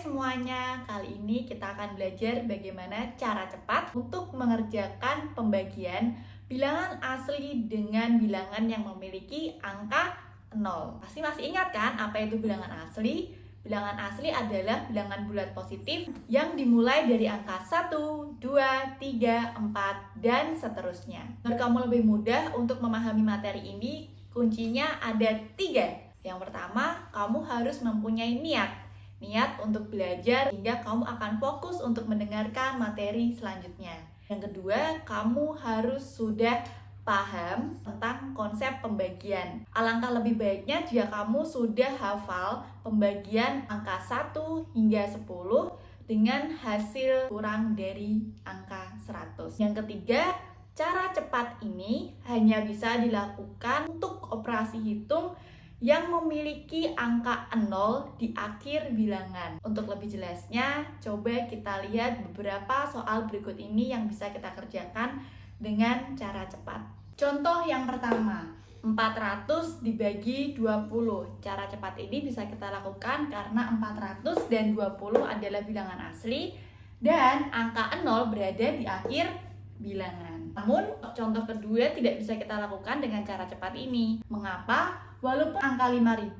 semuanya, kali ini kita akan belajar bagaimana cara cepat untuk mengerjakan pembagian bilangan asli dengan bilangan yang memiliki angka 0. Pasti masih ingat kan apa itu bilangan asli? Bilangan asli adalah bilangan bulat positif yang dimulai dari angka 1, 2, 3, 4, dan seterusnya. Agar kamu lebih mudah untuk memahami materi ini, kuncinya ada 3. Yang pertama, kamu harus mempunyai niat untuk belajar hingga kamu akan fokus untuk mendengarkan materi selanjutnya. Yang kedua, kamu harus sudah paham tentang konsep pembagian. Alangkah lebih baiknya jika kamu sudah hafal pembagian angka 1 hingga 10 dengan hasil kurang dari angka 100. Yang ketiga, cara cepat ini hanya bisa dilakukan untuk operasi hitung yang memiliki angka 0 di akhir bilangan. Untuk lebih jelasnya, coba kita lihat beberapa soal berikut ini yang bisa kita kerjakan dengan cara cepat. Contoh yang pertama, 400 dibagi 20. Cara cepat ini bisa kita lakukan karena 400 dan 20 adalah bilangan asli dan angka 0 berada di akhir bilangan. Namun, contoh kedua tidak bisa kita lakukan dengan cara cepat ini. Mengapa? Walaupun angka 5000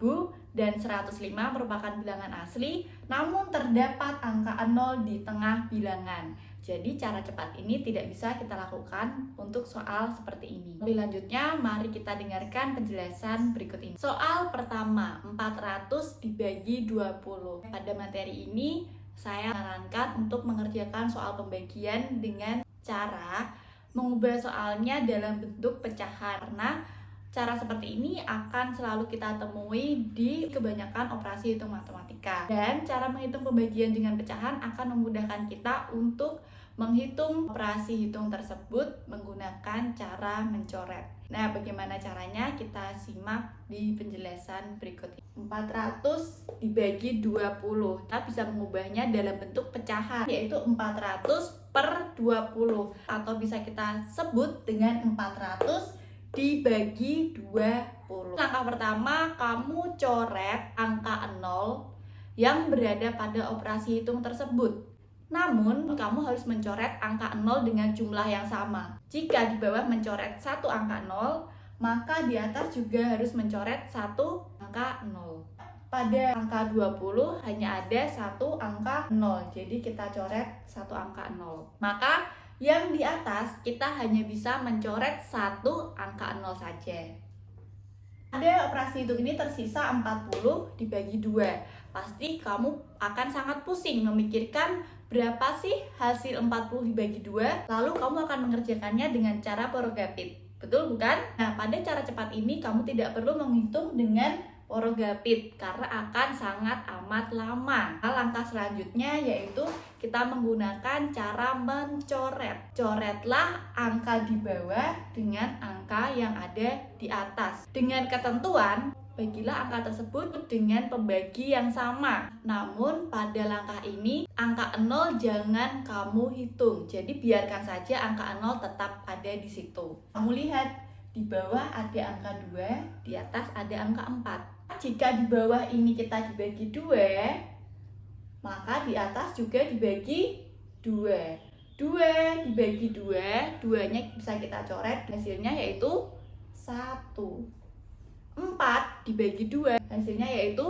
dan 105 merupakan bilangan asli, namun terdapat angka 0 di tengah bilangan. Jadi cara cepat ini tidak bisa kita lakukan untuk soal seperti ini. Lebih lanjutnya, mari kita dengarkan penjelasan berikut ini. Soal pertama, 400 dibagi 20. Pada materi ini, saya sarankan untuk mengerjakan soal pembagian dengan cara mengubah soalnya dalam bentuk pecahan, karena cara seperti ini akan selalu kita temui di kebanyakan operasi hitung matematika. Dan cara menghitung pembagian dengan pecahan akan memudahkan kita untuk menghitung operasi hitung tersebut menggunakan cara mencoret. Nah, bagaimana caranya? Kita simak di penjelasan berikut ini. 400 dibagi 20. Kita bisa mengubahnya dalam bentuk pecahan, yaitu 400 per 20. Atau bisa kita sebut dengan 400 dibagi 20. Langkah pertama, kamu coret angka 0 yang berada pada operasi hitung tersebut. Namun, kamu harus mencoret angka 0 dengan jumlah yang sama. Jika di bawah mencoret satu angka 0, maka di atas juga harus mencoret satu angka 0. Pada angka 20 hanya ada satu angka 0, jadi kita coret satu angka 0. Maka yang di atas kita hanya bisa mencoret satu angka 0 saja. Pada operasi hitung ini tersisa 40 dibagi 2. Pasti kamu akan sangat pusing memikirkan berapa sih hasil 40 dibagi 2. Lalu kamu akan mengerjakannya dengan cara porogapit. Betul bukan? Nah, pada cara cepat ini kamu tidak perlu menghitung dengan porogapit karena akan sangat amat lama. Langkah selanjutnya yaitu kita menggunakan cara mencoret. Coretlah angka di bawah dengan angka yang ada di atas. Dengan ketentuan, bagilah angka tersebut dengan pembagi yang sama. Namun pada langkah ini angka 0 jangan kamu hitung. Jadi biarkan saja angka 0 tetap ada di situ. Kamu lihat di bawah ada angka 2, di atas ada angka 4. Jika di bawah ini kita dibagi 2, maka di atas juga dibagi 2. 2 dibagi 2, 2-nya bisa kita coret, hasilnya yaitu 1. 4 dibagi 2, hasilnya yaitu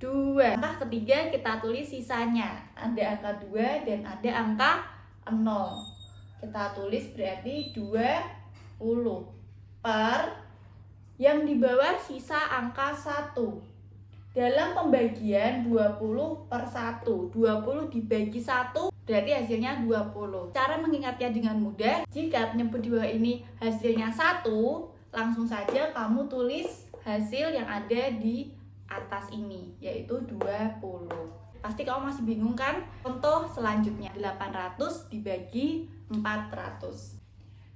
2. Langkah ketiga kita tulis sisanya. Ada angka 2 dan ada angka 0. Kita tulis berarti 20 per yang di bawah sisa angka 1. Dalam pembagian 20 per 1, 20 dibagi 1 berarti hasilnya 20. Cara mengingatnya dengan mudah, jika penyebut di bawah ini hasilnya 1, langsung saja kamu tulis hasil yang ada di atas ini, yaitu 20. Pasti kamu masih bingung kan? Contoh selanjutnya, 800 dibagi 400.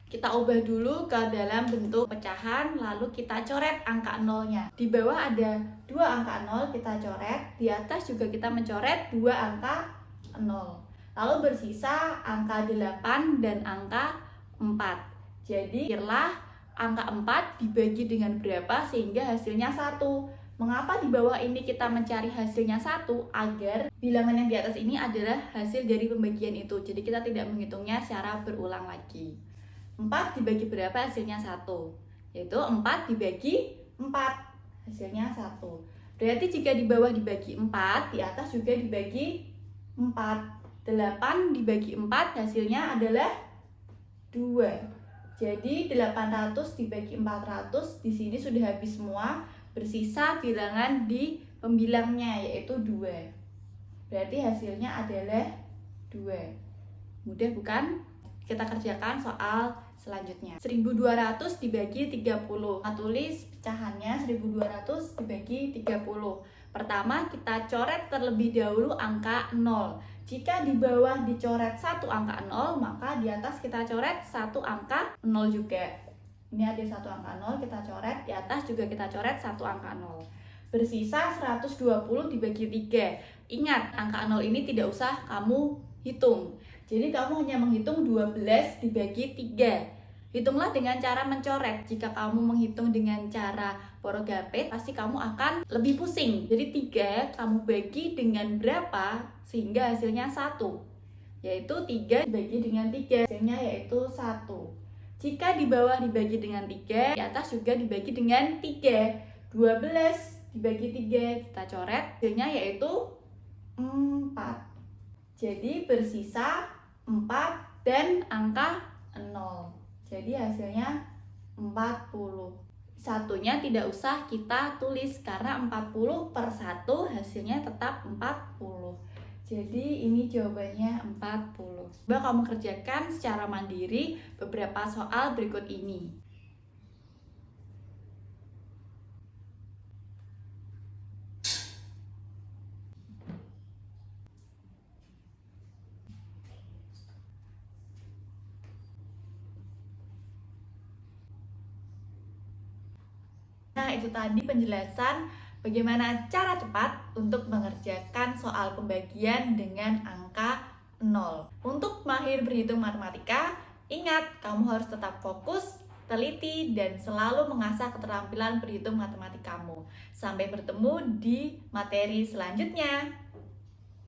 Kita ubah dulu ke dalam bentuk pecahan, lalu kita coret angka 0-nya. Di bawah ada 2 angka 0, kita coret. Di atas juga kita mencoret 2 angka 0. Lalu bersisa angka 8 dan angka 4. Jadi, pikirlah angka 4 dibagi dengan berapa sehingga hasilnya 1. Mengapa di bawah ini kita mencari hasilnya 1? Agar bilangan yang di atas ini adalah hasil dari pembagian itu. Jadi kita tidak menghitungnya secara berulang lagi. 4 dibagi berapa hasilnya 1? Yaitu 4 dibagi 4. Hasilnya 1. Berarti jika di bawah dibagi 4, di atas juga dibagi 4. 8 dibagi 4 hasilnya adalah 2. Jadi 800 dibagi 400 di sini sudah habis semua. Bersisa bilangan di pembilangnya yaitu 2. Berarti hasilnya adalah 2. Mudah bukan? Kita kerjakan soal selanjutnya. 1200 dibagi 30. Kita tulis pecahannya 1200 dibagi 30. Pertama kita coret terlebih dahulu angka 0. Jika di bawah dicoret 1 angka 0, maka di atas kita coret 1 angka 0 juga. Ini ada 1 angka 0, kita coret, di atas juga kita coret 1 angka 0. Bersisa 120 dibagi 3. Ingat, angka 0 ini tidak usah kamu hitung. Jadi kamu hanya menghitung 12 dibagi 3. Hitunglah dengan cara mencoret. Jika kamu menghitung dengan cara porogapit, pasti kamu akan lebih pusing. Jadi 3 kamu bagi dengan berapa sehingga hasilnya 1. Yaitu 3 dibagi dengan 3, hasilnya yaitu 1. Jika di bawah dibagi dengan 3, di atas juga dibagi dengan 3. 12 dibagi 3, kita coret, hasilnya yaitu 4. Jadi bersisa 4 dan angka 0. Jadi hasilnya 40. Satunya tidak usah kita tulis karena 40 per 1 hasilnya tetap 40. Jadi ini jawabannya 40. Coba kamu kerjakan secara mandiri beberapa soal berikut ini. Nah, itu tadi penjelasan bagaimana cara cepat untuk mengerjakan soal pembagian dengan angka 0. Untuk mahir berhitung matematika, ingat kamu harus tetap fokus, teliti, dan selalu mengasah keterampilan berhitung matematikamu. Sampai bertemu di materi selanjutnya.